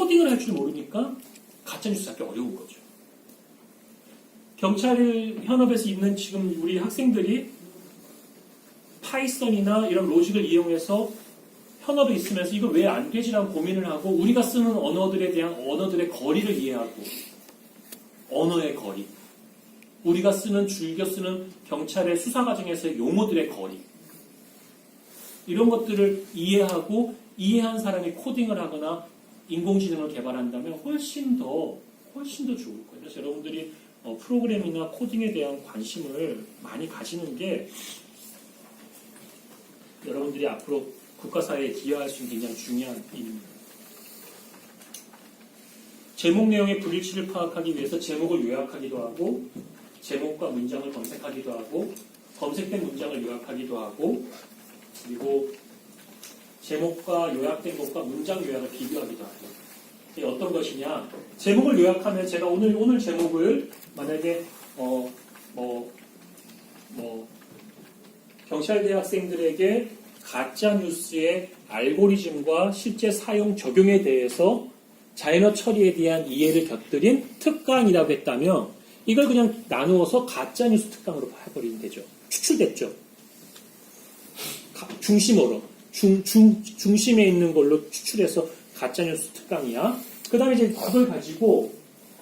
코딩을 할 줄 모르니까 가짜뉴스 찾기 어려운 거죠. 경찰 현업에서 있는 지금 우리 학생들이 파이썬이나 이런 로직을 이용해서 현업에 있으면서 이거 왜 안 되지라고 고민을 하고 우리가 쓰는 언어들에 대한 언어들의 거리를 이해하고 언어의 거리, 우리가 즐겨 쓰는 경찰의 수사 과정에서의 용어들의 거리, 이런 것들을 이해한 사람이 코딩을 하거나 인공지능을 개발한다면 훨씬 더 좋을 거예요. 그래서 여러분들이 프로그래밍이나 코딩에 대한 관심을 많이 가지는 게 여러분들이 앞으로 국가사회에 기여할 수 있는 굉장히 중요한 일입니다. 제목 내용의 불일치를 파악하기 위해서 제목을 요약하기도 하고 제목과 문장을 검색하기도 하고 검색된 문장을 요약하기도 하고 그리고 제목과 요약된 것과 문장 요약을 비교하기도 하고 이게 어떤 것이냐 제목을 요약하면 제가 오늘 제목을 만약에 경찰대 학생들에게 가짜뉴스의 알고리즘과 실제 사용 적용에 대해서 자연어 처리에 대한 이해를 곁들인 특강이라고 했다면 이걸 그냥 나누어서 가짜뉴스 특강으로 해버리면 되죠. 추출됐죠. 중심으로 중심에 있는 걸로 추출해서 가짜뉴스 특강이야. 그 다음에 이제 그걸 가지고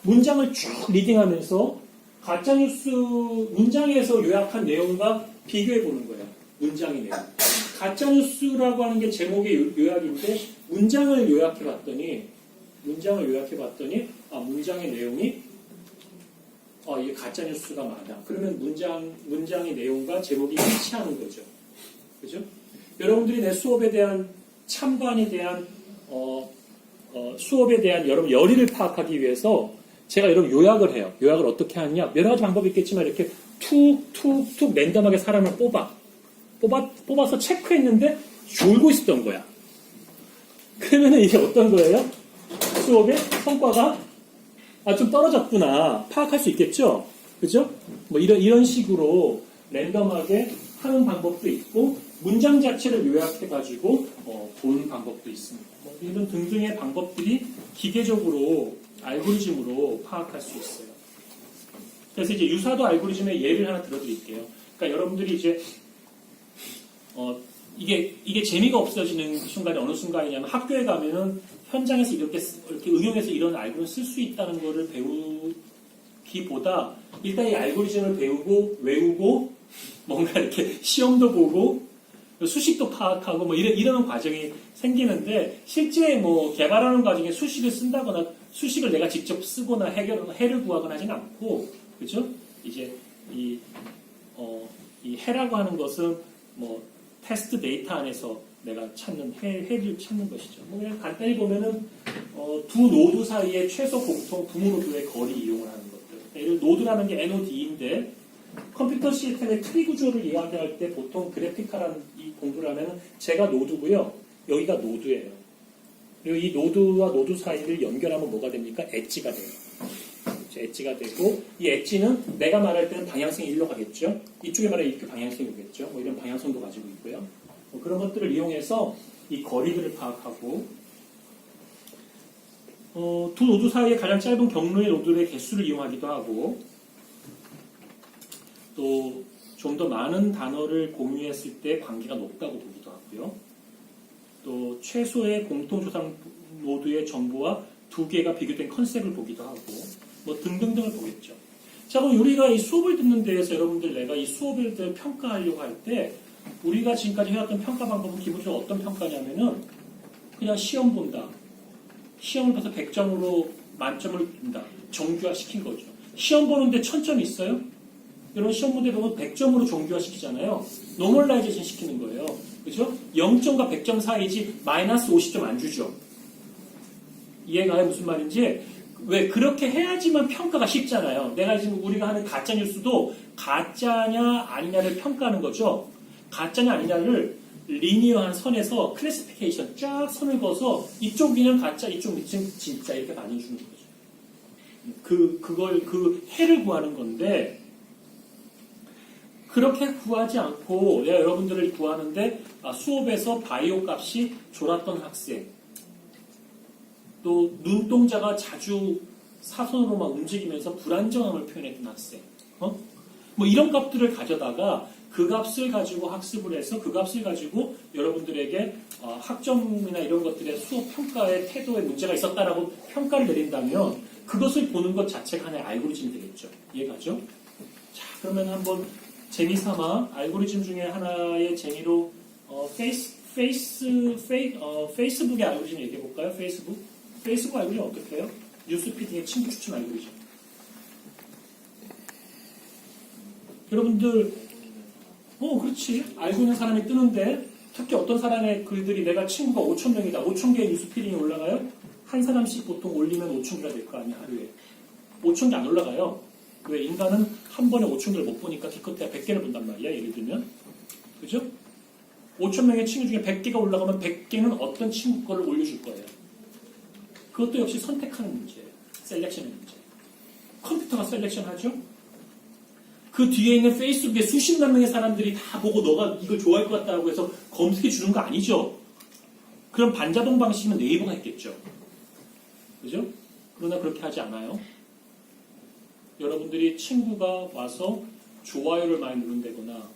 문장을 쭉 리딩하면서 가짜뉴스 문장에서 요약한 내용과 비교해 보는 거예요. 문장의 내용. 가짜뉴스라고 하는 게 제목의 요약인데 문장을 요약해 봤더니 문장의 내용이 이게 가짜뉴스가 맞아. 그러면 문장의 내용과 제목이 일치하는 거죠. 그죠? 여러분들이 내 수업에 대한 참관에 대한 수업에 대한 여러분 열의를 파악하기 위해서 제가 여러분 요약을 해요. 요약을 어떻게 하느냐? 여러 가지 방법이 있겠지만 이렇게 툭툭툭 랜덤하게 사람을 뽑아서 체크했는데 졸고 있었던 거야. 그러면 이게 어떤 거예요? 수업의 성과가 좀 떨어졌구나 파악할 수 있겠죠? 그죠? 뭐 이런 식으로 랜덤하게 하는 방법도 있고 문장 자체를 요약해가지고 보는 방법도 있습니다. 이런 등등의 방법들이 기계적으로 알고리즘으로 파악할 수 있어요. 그래서 이제 유사도 알고리즘의 예를 하나 들어드릴게요. 그러니까 여러분들이 이제 이게 재미가 없어지는 순간이 어느 순간이냐면 학교에 가면은 현장에서 이렇게 응용해서 이런 알고리즘을 쓸 수 있다는 거를 배우기보다 일단 이 알고리즘을 배우고 외우고 뭔가 이렇게 시험도 보고 수식도 파악하고 뭐 이런 과정이 생기는데 실제 뭐 개발하는 과정에 수식을 쓴다거나 수식을 내가 직접 쓰거나 해를 구하거나 하지는 않고 그죠? 이제 이 해라고 하는 것은 뭐 테스트 데이터 안에서 내가 찾는 해를 찾는 것이죠. 뭐 그냥 간단히 보면은 두 노드 사이의 최소 공통 부모노드의 거리 이용을 하는 것들. 예를 노드라는 게 NOD인데 컴퓨터 시스템의 트리 구조를 이야기할 때 보통 그래픽화라는 이 공부를 하면은 제가 노드고요. 여기가 노드예요. 그리고 이 노드와 노드 사이를 연결하면 뭐가 됩니까? 엣지가 돼요. 엣지가 되고 이 엣지는 내가 말할 때는 방향성이 일로 가겠죠. 이쪽에 말하면 이렇게 방향성이 오겠죠. 뭐 이런 방향성도 가지고 있고요. 뭐 그런 것들을 이용해서 이 거리들을 파악하고 두 노드 사이의 가장 짧은 경로의 노드의 개수를 이용하기도 하고 또 좀 더 많은 단어를 공유했을 때 관계가 높다고 보기도 하고요. 또 최소의 공통조상 노드의 정보와 두 개가 비교된 컨셉을 보기도 하고 뭐 등등등을 보겠죠. 자, 그럼 우리가 이 수업을 듣는 데에서 여러분들 내가 이 수업을 평가하려고 할 때 우리가 지금까지 해왔던 평가 방법은 기본적으로 어떤 평가냐면은 그냥 시험 본다. 시험을 봐서 100점으로 만점을 준다. 정규화시킨 거죠. 시험 보는데 1000점 있어요? 여러분 시험 문제 보면 100점으로 정규화시키잖아요. 노멀라이제이션 시키는 거예요. 그죠? 0점과 100점 사이지 마이너스 50점 안 주죠. 이해가요? 무슨 말인지? 왜 그렇게 해야지만 평가가 쉽잖아요. 내가 지금 우리가 하는 가짜뉴스도 가짜냐 아니냐를 평가하는 거죠. 가짜냐 아니냐를 리니어한 선에서 클래시피케이션 쫙 선을 그어서 이쪽이는 가짜, 이쪽은 진짜 이렇게 나눠주는 거죠. 그 해를 구하는 건데 그렇게 구하지 않고 내가 여러분들을 구하는데 수업에서 바이오 값이 졸았던 학생 또 눈동자가 자주 사선으로만 움직이면서 불안정함을 표현했던 학생. 뭐 이런 값들을 가져다가 그 값을 가지고 학습을 해서 그 값을 가지고 여러분들에게 학점이나 이런 것들의 수업 평가의 태도에 문제가 있었다라고 평가를 내린다면 그것을 보는 것 자체가 하나의 알고리즘이 되겠죠. 이해가죠? 자, 그러면 한번 재미삼아 알고리즘 중에 하나의 재미로 페이스북의 알고리즘 얘기해 볼까요? 페이스북 알고리즘 어떻게 해요? 뉴스피딩의 친구 추천 알고리즘. 여러분들, 그렇지. 알고 있는 사람이 뜨는데, 특히 어떤 사람의 글들이 내가 친구가 5,000명이다. 5,000개의 뉴스피딩이 올라가요? 한 사람씩 보통 올리면 5,000개가 될 거 아니야, 하루에. 5,000개 안 올라가요. 왜? 인간은 한 번에 5,000개를 못 보니까 기껏해야 100개를 본단 말이야, 예를 들면. 그죠? 5,000명의 친구 중에 100개가 올라가면 100개는 어떤 친구 거를 올려줄 거예요. 그것도 역시 선택하는 문제예요. 셀렉션의 문제. 컴퓨터가 셀렉션하죠? 그 뒤에 있는 페이스북에 수십만 명의 사람들이 다 보고 너가 이걸 좋아할 것 같다고 해서 검색해 주는 거 아니죠? 그럼 반자동 방식이면 네이버가 했겠죠. 그죠? 그러나 그렇게 하지 않아요. 여러분들이 친구가 와서 좋아요를 많이 누른다거나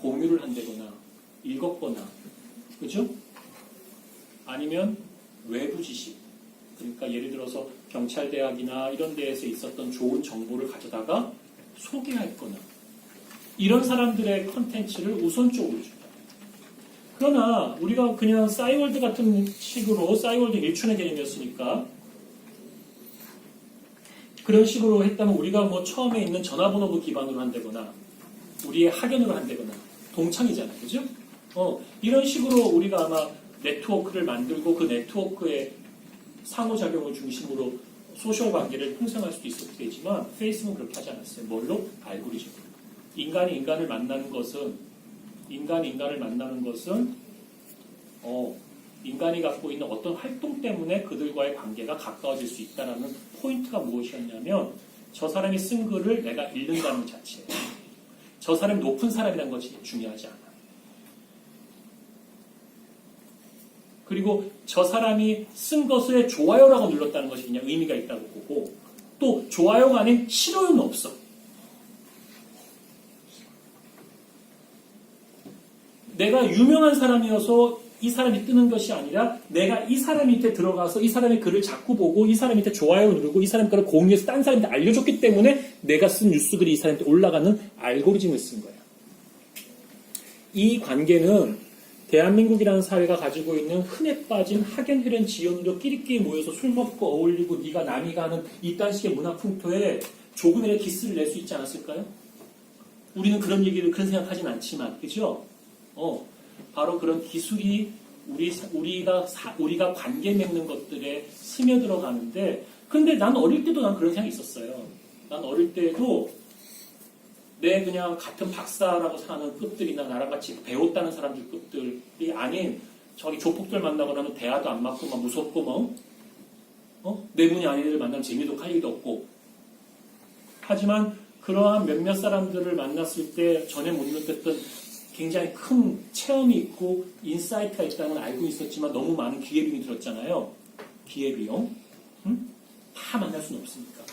공유를 한다거나 읽었거나 그죠? 아니면 외부 지식 그러니까 예를 들어서 경찰대학이나 이런 데에서 있었던 좋은 정보를 가져다가 소개할 거나 이런 사람들의 컨텐츠를 우선적으로 준다. 그러나 우리가 그냥 싸이월드 같은 식으로 싸이월드 일촌의 개념이었으니까 그런 식으로 했다면 우리가 뭐 처음에 있는 전화번호부 기반으로 한다거나 우리의 학연으로 한다거나 동창이잖아요. 그죠? 이런 식으로 우리가 아마 네트워크를 만들고 그 네트워크의 상호작용을 중심으로 소셜 관계를 형성할 수도 있었겠지만 페이스북은 그렇게 하지 않았어요. 뭘로? 알고리즘으로. 인간이 인간을 만나는 것은 인간이 갖고 있는 어떤 활동 때문에 그들과의 관계가 가까워질 수 있다는 포인트가 무엇이었냐면 저 사람이 쓴 글을 내가 읽는다는 자체예요. 저 사람이 높은 사람이라는 것이 중요하지 않아. 그리고 저 사람이 쓴 것에 좋아요라고 눌렀다는 것이 그냥 의미가 있다고 보고 또 좋아요가 아닌 싫어요는 없어. 내가 유명한 사람이어서 이 사람이 뜨는 것이 아니라 내가 이 사람 밑에 들어가서 이 사람의 글을 자꾸 보고 이 사람 밑에 좋아요 누르고 이 사람 글을 공유해서 딴 사람한테 알려줬기 때문에 내가 쓴 뉴스글이 이 사람한테 올라가는 알고리즘을 쓴 거야. 이 관계는 대한민국이라는 사회가 가지고 있는 흔해 빠진 학연, 혈연, 지연으로 끼리끼리 모여서 술 먹고 어울리고 네가 남이가 하는 이딴 식의 문화 풍토에 조금이라도 기스를 낼 수 있지 않았을까요? 우리는 그런 그런 생각하진 않지만, 그죠? 바로 그런 기술이 우리가 관계 맺는 것들에 스며들어 가는데, 근데 난 어릴 때도 난 그런 생각이 있었어요. 난 어릴 때도 내 그냥 같은 박사라고 사는 끝들이나 나랑 같이 배웠다는 사람들 끝들이 아닌 저기 조폭들 만나고 나면 대화도 안 맞고 막 무섭고 내 분이 아닌 애들 만나면 재미도 할 일도 없고 하지만 그러한 몇몇 사람들을 만났을 때 전에 못 느꼈던 굉장히 큰 체험이 있고 인사이트가 있다는 걸 알고 있었지만 너무 많은 기회비용이 들었잖아요. 기회비용. 다 만날 수는 없으니까.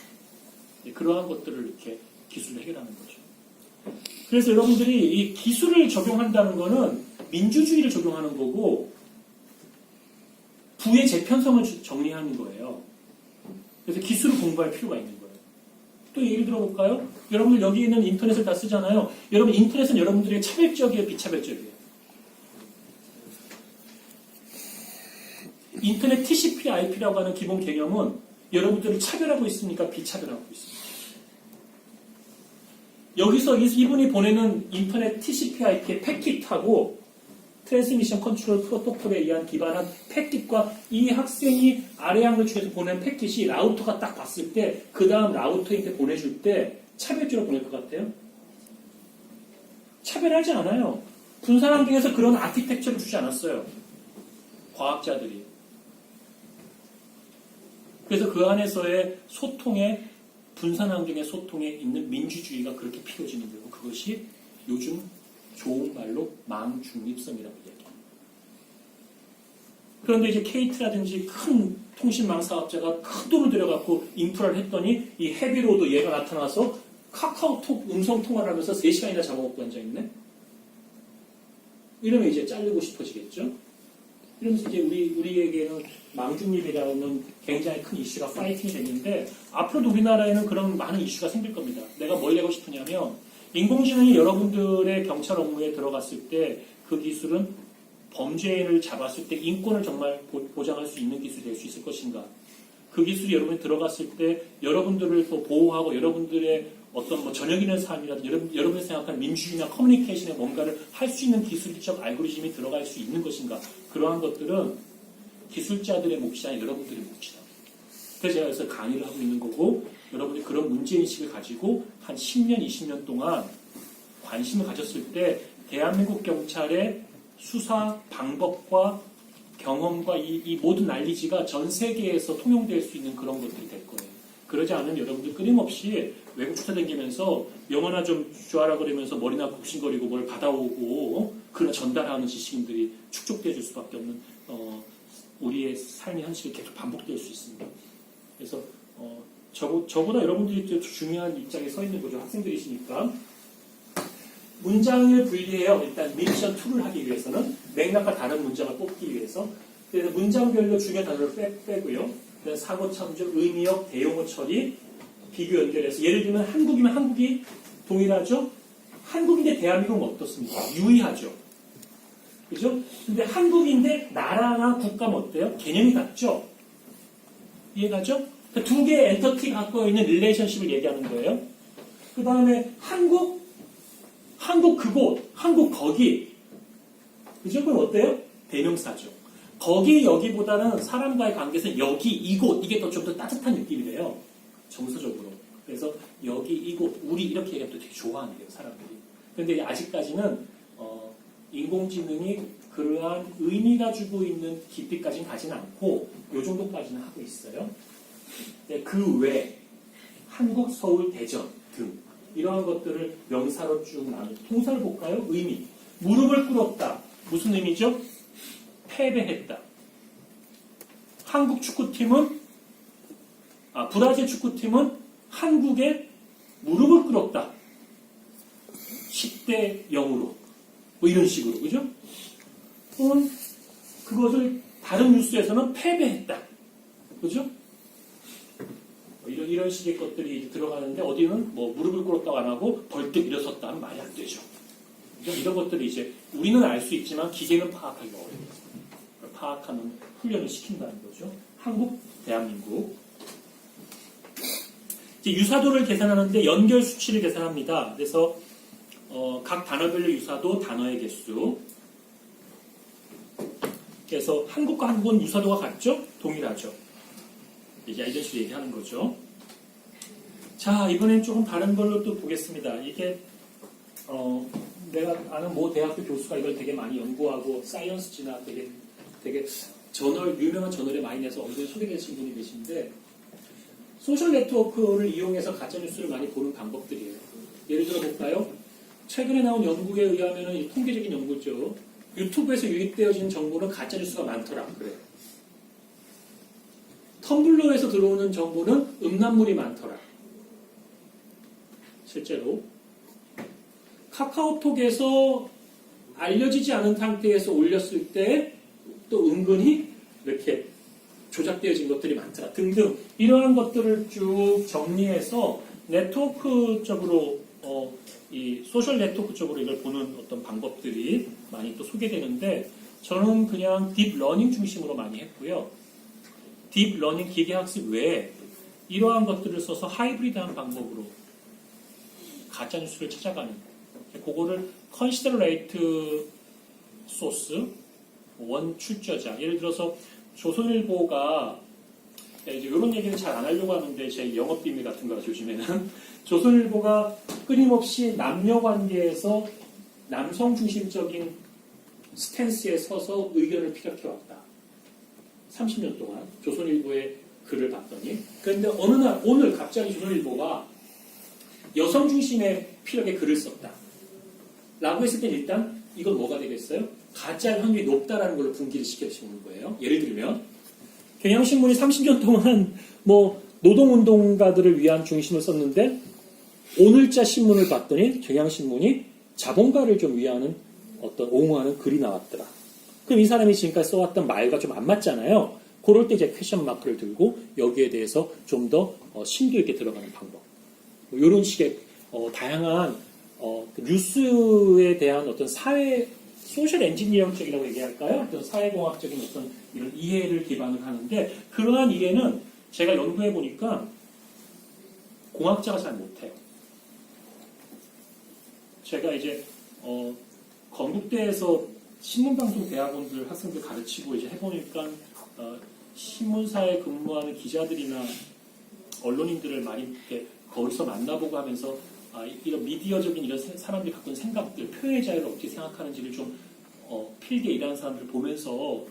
그러한 것들을 이렇게 기술로 해결하는 거죠. 그래서 여러분들이 이 기술을 적용한다는 거는 민주주의를 적용하는 거고 부의 재편성을 정리하는 거예요. 그래서 기술을 공부할 필요가 있는 거예요. 또 예를 들어볼까요? 여러분들 여기 있는 인터넷을 다 쓰잖아요. 여러분 인터넷은 여러분들에게 차별적이에요? 비차별적이에요? 인터넷 TCP, IP라고 하는 기본 개념은 여러분들을 차별하고 있습니까? 비차별하고 있습니까? 여기서 이분이 보내는 인터넷 TCP IP의 패킷하고 트랜스미션 컨트롤 프로토콜에 의한 기반한 패킷과 이 학생이 아래 항을 중에서 보낸 패킷이 라우터가 딱 봤을 때 그 다음 라우터한테 보내줄 때 차별적으로 보낼 것 같아요? 차별하지 않아요. 분산환경에서 그런 아키텍처를 주지 않았어요. 과학자들이. 그래서 그 안에서의 소통의 분산 환경의 소통에 있는 민주주의가 그렇게 피워지는 거고 그것이 요즘 좋은 말로 망중립성이라고 이야기합니다. 그런데 이제 케이트라든지 큰 통신망 사업자가 큰 돈을 들여갖고 인프라를 했더니 이 헤비로드 얘가 나타나서 카카오톡 음성 통화를 하면서 3시간이나 잡아먹고 앉아있네? 이러면 이제 잘리고 싶어지겠죠? 이러면서 이제 우리에게는 망중립이라는 굉장히 큰 이슈가 파이팅이 됐는데 앞으로도 우리나라에는 그런 많은 이슈가 생길 겁니다. 내가 뭘 내고 싶으냐면 인공지능이 여러분들의 경찰 업무에 들어갔을 때 그 기술은 범죄인을 잡았을 때 인권을 정말 보장할 수 있는 기술이 될 수 있을 것인가? 그 기술이 여러분이 들어갔을 때 여러분들을 또 보호하고 여러분들의 어떤 뭐 저녁 있는 삶이라든지 여러분이 생각하는 민주주의나 커뮤니케이션에 뭔가를 할 수 있는 기술적 알고리즘이 들어갈 수 있는 것인가? 그러한 것들은 기술자들의 몫이 아니라 여러분들의 몫이다. 그래서 제가 여기서 강의를 하고 있는 거고 여러분이 그런 문제인식을 가지고 한 10년, 20년 동안 관심을 가졌을 때 대한민국 경찰의 수사 방법과 경험과 이 모든 난리지가 전 세계에서 통용될 수 있는 그런 것들이 될 거예요. 그러지 않으면 여러분들 끊임없이 외국 쫓아다니면서 영어나 좀 주하라 그러면서 머리나 굽신거리고 뭘 받아오고 그런 전달하는 지식인들이 축적되어 줄 수밖에 없는 우리의 삶의 현실이 계속 반복될 수 있습니다. 그래서 저보다 여러분들이 중요한 입장에 서 있는 거죠. 학생들이시니까. 문장을 분리해요. 일단 미션 2를 하기 위해서는 맥락과 다른 문장을 뽑기 위해서. 그래서 문장별로 중요한 단어를 빼고요. 사고 참조, 의미역, 대용어 처리, 비교 연결해서 예를 들면 한국이면 한국이 동일하죠? 한국인데 대한민국은 어떻습니까? 유의하죠. 그죠? 근데 한국인데 나라나 국가는 어때요? 개념이 같죠? 이해가죠? 두 개의 엔터티가 갖고 있는 릴레이션십을 얘기하는 거예요. 그 다음에 한국 그곳, 한국 거기. 그죠? 그럼 어때요? 대명사죠. 거기 여기보다는 사람과의 관계에서 여기 이곳 이게 좀 더 따뜻한 느낌이래요. 정서적으로. 그래서 여기 이곳 우리 이렇게 얘기하면 되게 좋아한대요 사람들이. 그런데 아직까지는 인공지능이 그러한 의미가 주고 있는 깊이까지는 가지는 않고 요 정도까지는 하고 있어요. 그 외 한국, 서울, 대전 등 이러한 것들을 명사로 쭉 나누고 동사를 볼까요? 의미. 무릎을 꿇었다. 무슨 의미죠? 패배했다. 한국 축구팀은 브라질 축구팀은 한국에 무릎을 꿇었다. 10대 0으로. 뭐 이런 식으로. 그죠? 또는 그것을 다른 뉴스에서는 패배했다. 그죠? 이런 식의 것들이 들어가는데 어디는 뭐 무릎을 꿇었다고 안 하고 벌떡 일어섰다 하면 말이 안 되죠. 이런 것들이 이제 우리는 알 수 있지만 기계는 파악하기가 어려워요. 파악하는 훈련을 시킨다는 거죠. 한국, 대한민국. 이제 유사도를 계산하는데 연결 수치를 계산합니다. 그래서 각 단어별로 유사도, 단어의 개수. 그래서 한국과 한국은 유사도가 같죠? 동일하죠. 이런 식으로 얘기하는 거죠. 자, 이번엔 조금 다른 걸로 또 보겠습니다. 이게 내가 아는 모 대학교 교수가 이걸 되게 많이 연구하고 사이언스지나 되게 유명한 저널에 많이 내서 언제 소개되신 분이 계신데 소셜 네트워크를 이용해서 가짜뉴스를 많이 보는 방법들이에요. 예를 들어 볼까요? 최근에 나온 연구에 의하면 통계적인 연구죠. 유튜브에서 유입되어지는 정보는 가짜뉴스가 많더라. 그래요. 텀블러에서 들어오는 정보는 음란물이 많더라. 실제로. 카카오톡에서 알려지지 않은 상태에서 올렸을 때 또 은근히 이렇게 조작되어진 것들이 많더라. 등등 이러한 것들을 쭉 정리해서 네트워크적으로 이 소셜 네트워크 쪽으로 이걸 보는 어떤 방법들이 많이 또 소개되는데 저는 그냥 딥러닝 중심으로 많이 했고요. 딥러닝 기계학습 외에 이러한 것들을 써서 하이브리드한 방법으로 가짜뉴스를 찾아가는 그거를 컨시더레이트 소스 원 출처자 예를 들어서 조선일보가 이제 이런 얘기는 잘 안 하려고 하는데 제 영업 비밀 같은 거라 요즘에는 조선일보가 끊임없이 남녀 관계에서 남성 중심적인 스탠스에 서서 의견을 피력해 왔다. 30년 동안 조선일보의 글을 봤더니 그런데 어느 날 오늘 갑자기 조선일보가 여성 중심의 피력의 글을 썼다. 라고 했을 때 일단 이건 뭐가 되겠어요? 가짜일 확률이 높다라는 걸로 분기를 시켜주는 거예요. 예를 들면 경향신문이 30년 동안 뭐 노동운동가들을 위한 중심을 썼는데 오늘자 신문을 봤더니 경향신문이 자본가를 좀 위하는 어떤 옹호하는 글이 나왔더라. 그럼 이 사람이 지금까지 써왔던 말과 좀 안 맞잖아요. 그럴 때 이제 퀘션 마크를 들고 여기에 대해서 좀 더 심도 있게 들어가는 방법. 뭐 이런 식의 다양한 뉴스에 대한 어떤 사회 소셜 엔지니어링적이라고 얘기할까요? 어떤 사회공학적인 어떤 이런 이해를 기반을 하는데 그러한 이해는 제가 연구해 보니까 공학자가 잘 못해요. 제가 이제 건국대에서 신문방송 대학원들 학생들 가르치고 이제 해보니까 신문사에 근무하는 기자들이나 언론인들을 많이 이렇게 거기서 만나보고 하면서 이런 미디어적인 이런 사람들이 갖고 있는 생각들, 표현의 자유를 어떻게 생각하는지를 좀 필게 일하는 사람들을 보면서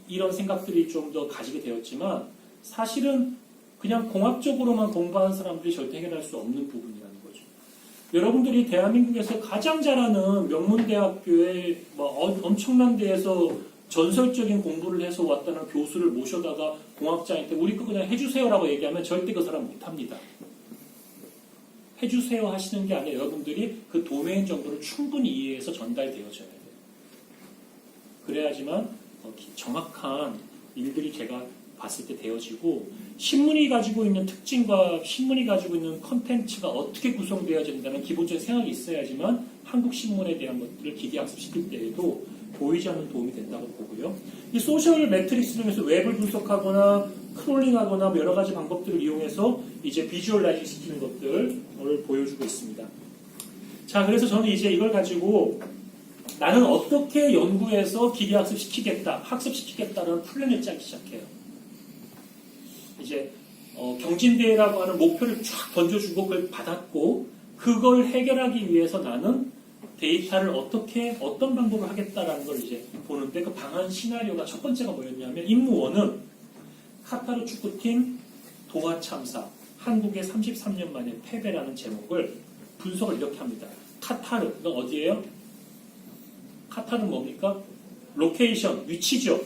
이런 생각들이 좀 더 가지게 되었지만 사실은 그냥 공학적으로만 공부하는 사람들이 절대 해결할 수 없는 부분이라는 거죠. 여러분들이 대한민국에서 가장 잘하는 명문대학교에 엄청난 데에서 전설적인 공부를 해서 왔다는 교수를 모셔다가 공학자한테 우리 거 그냥 해주세요라고 얘기하면 절대 그 사람 못합니다. 해주세요 하시는 게 아니라 여러분들이 그 도메인 정보를 충분히 이해해서 전달되어져야 돼요. 그래야지만 정확한 일들이 제가 봤을 때 되어지고 신문이 가지고 있는 특징과 신문이 가지고 있는 컨텐츠가 어떻게 구성되어야 된다는 기본적인 생각이 있어야지만 한국 신문에 대한 것들을 기계학습시킬 때에도 보이지 않는 도움이 된다고 보고요. 이 소셜 매트릭스 중에서 웹을 분석하거나 크롤링하거나 여러 가지 방법들을 이용해서 이제 비주얼라이징 시키는 것들을 보여주고 있습니다. 자, 그래서 저는 이제 이걸 가지고 나는 어떻게 연구해서 기계학습 시키겠다, 학습시키겠다는 플랜을 짜기 시작해요. 이제 경진대회라고 하는 목표를 쫙 던져주고 그걸 받았고 그걸 해결하기 위해서 나는 데이터를 어떤 방법을 하겠다라는 걸 이제 보는데 그 방안 시나리오가 첫 번째가 뭐였냐면 임무 1은 카타르 축구팀 도하 참사 한국의 33년 만에 패배라는 제목을 분석을 이렇게 합니다. 카타르, 이건 어디예요? 카타르는 뭡니까? 로케이션, 위치죠.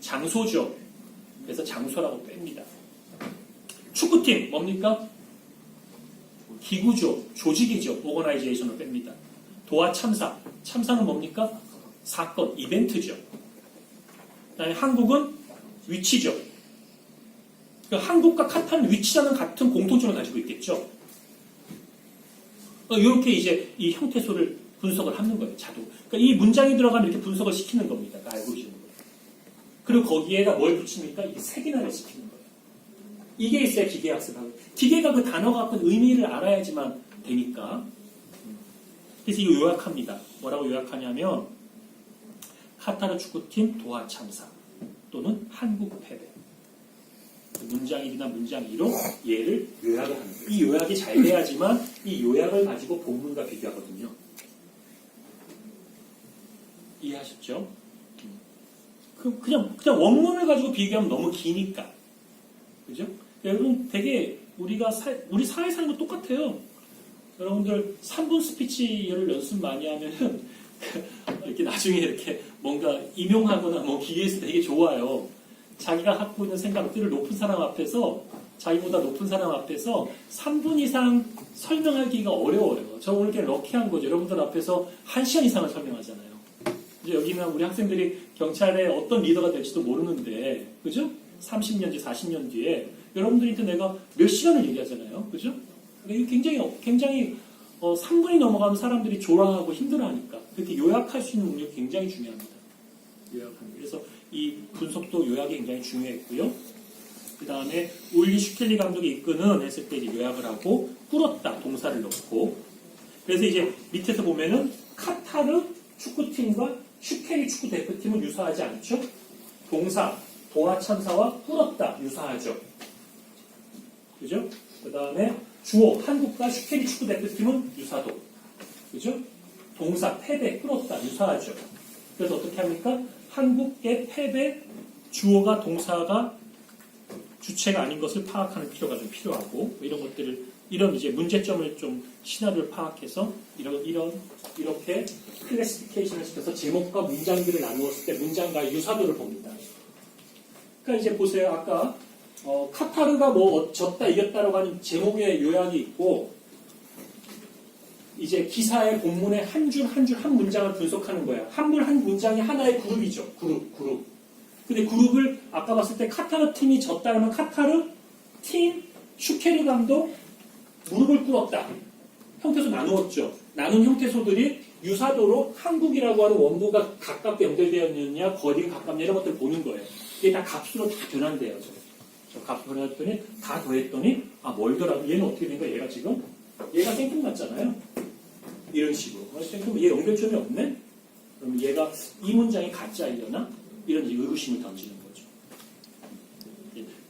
장소죠. 그래서 장소라고 뺍니다. 축구팀, 뭡니까? 기구죠. 조직이죠. 오거나이제이션을 뺍니다. 도하 참사, 참사는 뭡니까? 사건, 이벤트죠. 그다음에 한국은 위치죠. 그러니까 한국과 카타르는 위치라는 같은 공통점을 가지고 있겠죠. 이렇게 이제 이 형태소를 분석을 하는 거예요. 자동. 그러니까 이 문장이 들어가면 이렇게 분석을 시키는 겁니다. 그러니까 알고 계시는 거예요. 그리고 거기에다 뭘 붙입니까? 이게 세기나를 시키는 거예요. 이게 있어야 기계학습하고. 기계가 그 단어가 갖고 있는 의미를 알아야지만 되니까. 그래서 이거 요약합니다. 뭐라고 요약하냐면 카타르 축구팀 도하 참사 또는 한국 패배. 문장 1이나 문장 2로 얘를 요약을 하는 거예요. 이 요약이 잘 돼야지만 이 요약을 가지고 본문과 비교하거든요. 이해하셨죠? 그냥 원문을 가지고 비교하면 너무 기니까. 그죠? 여러분 되게 우리 사회 사는 거 똑같아요. 여러분들 3분 스피치를 연습 많이 하면은 이렇게 나중에 이렇게 뭔가 임용하거나 뭐 기회에서 되게 좋아요. 자기가 갖고 있는 생각들을 높은 사람 앞에서 자기보다 높은 사람 앞에서 3분 이상 설명하기가 어려워요. 저 오늘 그냥 럭키한 거죠. 여러분들 앞에서 1시간 이상을 설명하잖아요. 이제 여기는 우리 학생들이 경찰의 어떤 리더가 될지도 모르는데, 그죠? 30년 뒤, 40년 뒤에 여러분들한테 내가 몇 시간을 얘기하잖아요. 그죠? 굉장히 3분이 넘어가면 사람들이 졸아하고 힘들어하니까 그렇게 요약할 수 있는 능력이 굉장히 중요합니다. 요약하는. 그래서 이 분석도 요약이 굉장히 중요했고요. 그 다음에 울리 슈켈리 감독이 이끄는 했을 때 이제 요약을 하고 꾸렸다 동사를 넣고 그래서 이제 밑에서 보면은 카타르 축구팀과 슈켈리 축구 대표팀은 유사하지 않죠? 동사 도하 참사와 꾸렸다 유사하죠. 그죠? 그 다음에 주어 한국과 슈켈리 축구 대표팀은 유사도. 그죠? 동사 패배 꾸렸다 유사하죠. 그래서 어떻게 합니까? 한국의 패배 주어가 동사가 주체가 아닌 것을 파악하는 필요가 좀 필요하고 이런 것들을 이런 이제 문제점을 좀 시나리오를 파악해서 이렇게 클래시피케이션을 시켜서 제목과 문장들을 나누었을 때 문장과의 유사도를 봅니다. 그러니까 이제 보세요. 아까 카타르가 뭐 졌다 이겼다라고 하는 제목의 요약이 있고 이제 기사의 본문에 한 줄 한 줄 한 문장을 분석하는 거야. 한 문장이 하나의 그룹이죠. 그룹. 근데 그룹을 아까 봤을 때 카타르 팀이 졌다 그러면 카타르 팀 슈케르 감독 무릎을 꿇었다. 형태소 나누었죠. 나눈 형태소들이 유사도로 한국이라고 하는 원부가 가깝게 연결되어 있느냐, 거리가 가깝냐 이런 것들을 보는 거예요. 이게 다 값으로 다 변환돼요. 저 값 변환했더니 다 더했더니 멀더라도 얘는 어떻게 된 거야? 얘가 지금 얘가 생뚱맞잖아요. 이런 식으로. 그럼 얘 연결점이 없네? 그럼 얘가 이 문장이 가짜이려나? 이런 의구심을 던지는 거죠.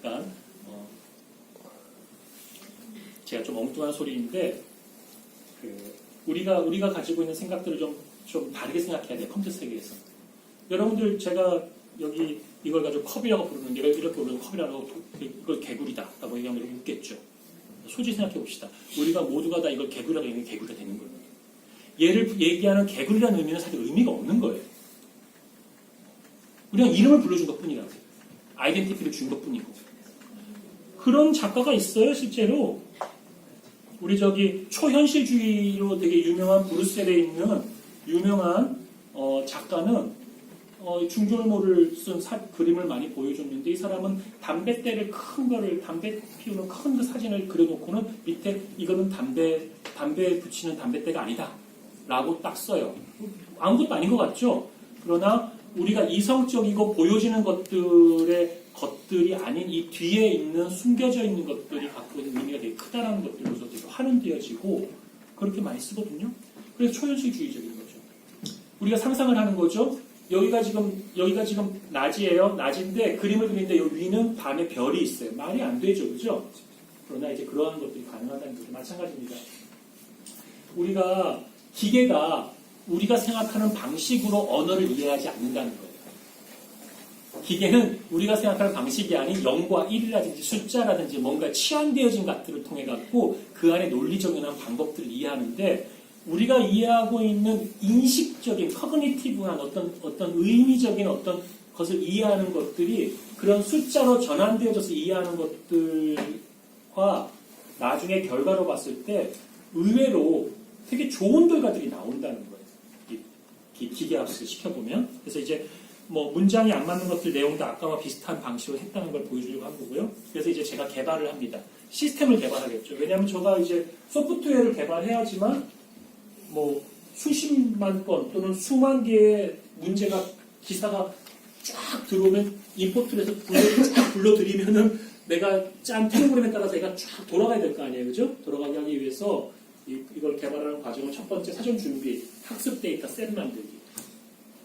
그러니까 제가 좀 엉뚱한 소리인데 우리가 가지고 있는 생각들을 좀 다르게 생각해야 돼요. 컴퓨터 세계에서. 여러분들 제가 여기 이걸 가지고 컵이라고 부르는 게 이렇게 부르는 컵이라고 이걸 개구리다 라고 얘기하면 이렇게 웃겠죠. 솔직히 생각해 봅시다. 우리가 모두가 다 이걸 개구리라고 얘기하면 개구리가 되는 거예요. 얘를 얘기하는 개구리라는 의미는 사실 의미가 없는 거예요. 우리가 이름을 불러준 것 뿐이라고. 아이덴티티를 준 것 뿐이고. 그런 작가가 있어요, 실제로. 우리 초현실주의로 되게 유명한 브루셀에 있는 유명한 작가는 중절모를 쓴 그림을 많이 보여줬는데 이 사람은 담배 피우는 큰 그 사진을 그려놓고는 밑에 이거는 담배 붙이는 담배대가 아니다 라고 딱 써요. 아무것도 아닌 것 같죠? 그러나 우리가 이성적이고 보여지는 것들이 아닌 이 뒤에 있는 숨겨져 있는 것들이 갖고 있는 의미가 되게 크다라는 것들로서 되게 환원되어지고 그렇게 많이 쓰거든요. 그래서 초현실주의적인 거죠. 우리가 상상을 하는 거죠. 여기가 지금 낮이에요. 낮인데 그림을 그리는데 여기 위는 밤에 별이 있어요. 말이 안 되죠, 그죠? 그러나 이제 그러한 것들이 가능하다는 거죠. 마찬가지입니다. 기계가 우리가 생각하는 방식으로 언어를 이해하지 않는다는 거예요. 기계는 우리가 생각하는 방식이 아닌 0과 1이라든지 숫자라든지 뭔가 치환되어진 것들을 통해 갖고 그 안에 논리적인 방법들을 이해하는데 우리가 이해하고 있는 인식적인 커그니티브한 어떤 의미적인 어떤 것을 이해하는 것들이 그런 숫자로 전환되어져서 이해하는 것들과 나중에 결과로 봤을 때 의외로 되게 좋은 결과들이 나온다는 거예요. 기계학습을 시켜보면. 그래서 이제 문장이 안 맞는 것들 내용도 아까와 비슷한 방식으로 했다는 걸 보여주려고 한 거고요. 그래서 이제 제가 개발을 합니다. 시스템을 개발하겠죠. 왜냐하면 제가 이제 소프트웨어를 개발해야지만 수십만 건 또는 수만 개의 기사가 쫙 들어오면 임포트를 해서 쫙 불러들이면은 내가 짠 프로그램에 따라서 얘가 쫙 돌아가야 될 거 아니에요. 그죠? 돌아가게 하기 위해서 이걸 개발하는 과정은 첫 번째 사전 준비, 학습 데이터 셋 만들기.